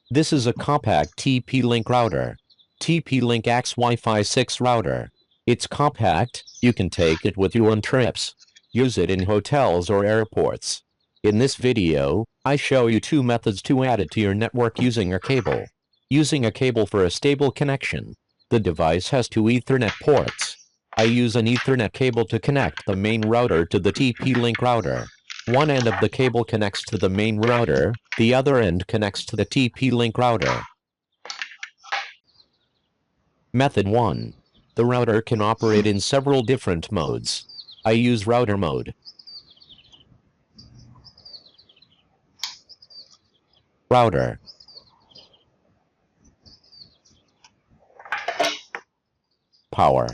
This is a compact TP-Link router. TP-Link X Wi-Fi 6 router. It's compact, you can take it with you on trips. Use it in hotels or airports. In this video, I show you two methods to add it to your network using a cable. Using a cable for a stable connection. The device has two Ethernet ports. I use an Ethernet cable to connect the main router to the TP-Link router. One end of the cable connects to the main router, the other end connects to the TP-Link router. Method 1. The router can operate in several different modes. I use router mode. Router. Power.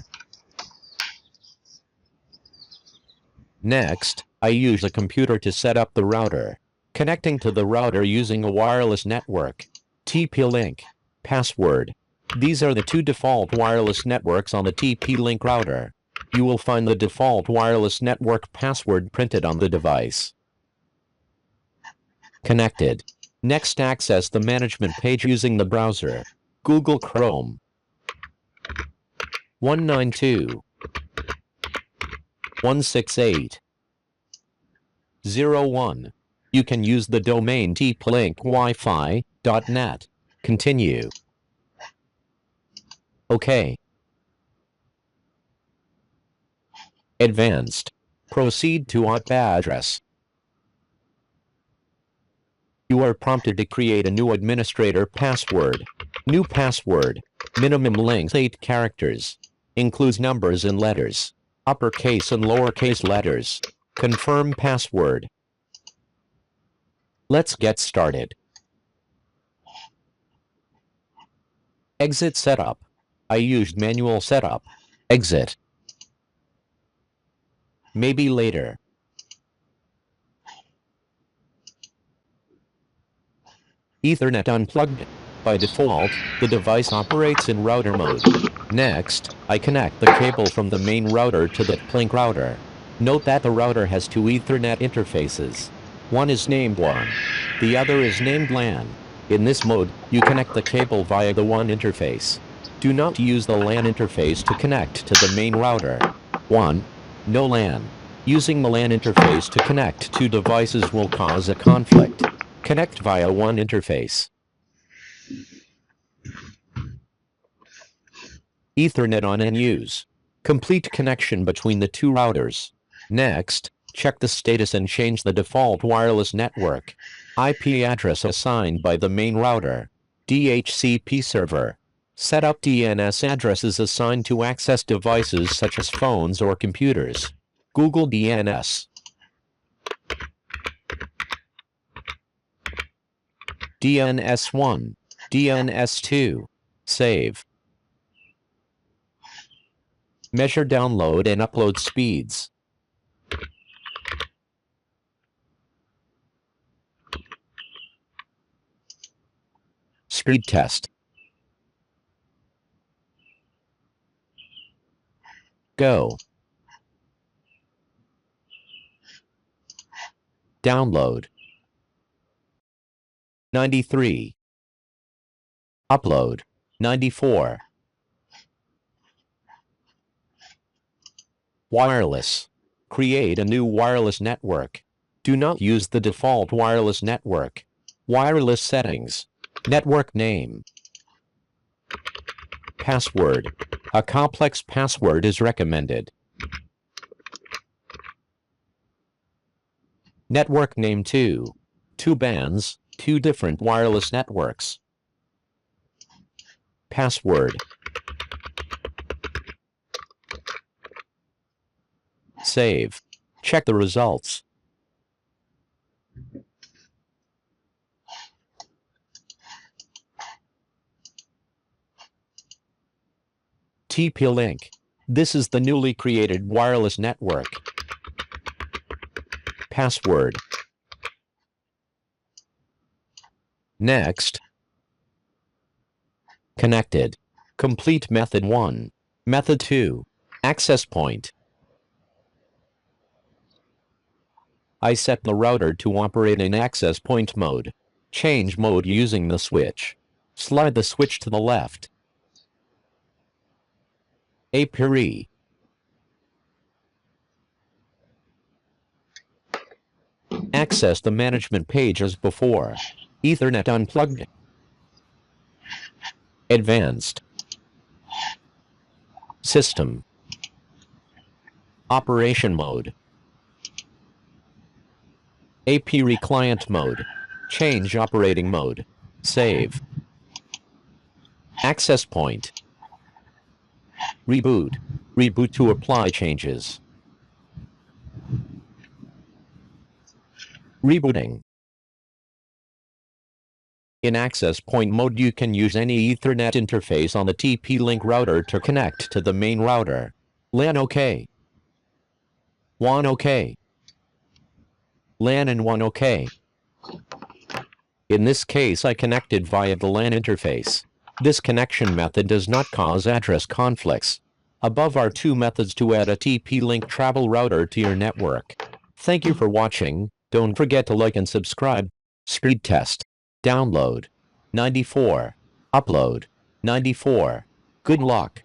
Next, I use a computer to set up the router. Connecting to the router using a wireless network. TP-Link. Password. These are the two default wireless networks on the TP-Link router. You will find the default wireless network password printed on the device. Connected. Next, access the management page using the browser. Google Chrome. 192.168.01. You can use the domain tplinkwifi.net. Continue. OK. Advanced. Proceed to IP address. You are prompted to create a new administrator password. New password. Minimum length 8 characters. Includes numbers and letters. Uppercase and lowercase letters. Confirm password. Let's get started. Exit setup. I used manual setup. Exit. Maybe later. Ethernet unplugged. By default, the device operates in router mode. Next, I connect the cable from the main router to the TP-Link router. Note that the router has two Ethernet interfaces. One is named WAN. The other is named LAN. In this mode, you connect the cable via the WAN interface. Do not use the LAN interface to connect to the main router. 1. No LAN. Using the LAN interface to connect two devices will cause a conflict. Connect via WAN interface. Ethernet on and use. Complete connection between the two routers. Next, check the status and change the default wireless network. IP address assigned by the main router. DHCP server. Set up DNS addresses assigned to access devices such as phones or computers. Google DNS. DNS1. DNS2. Save. Measure download and upload speeds. Speed test. Go. Download. 93. Upload. 94. Wireless. Create a new wireless network. Do not use the default wireless network. Wireless settings. Network name. Password. A complex password is recommended. Network name 2. 2 bands, 2 different wireless networks. Password. Save. Check the results. TP-Link. This is the newly created wireless network. Password. Next. Connected. Complete method 1. Method 2. Access point. I set the router to operate in access point mode. Change mode using the switch. Slide the switch to the left. API. Access the management page as before. Ethernet unplugged. Advanced. System. Operation mode. API client mode. Change operating mode. Save. Access point. Reboot. Reboot to apply changes. Rebooting. In access point mode, you can use any Ethernet interface on the TP-Link router to connect to the main router. LAN OK. WAN OK. LAN and WAN OK. In this case, I connected via the LAN interface. This connection method does not cause address conflicts. Above are two methods to add a TP-Link travel router to your network. Thank you for watching. Don't forget to like and subscribe. Speed test. Download 94. Upload 94. Good luck.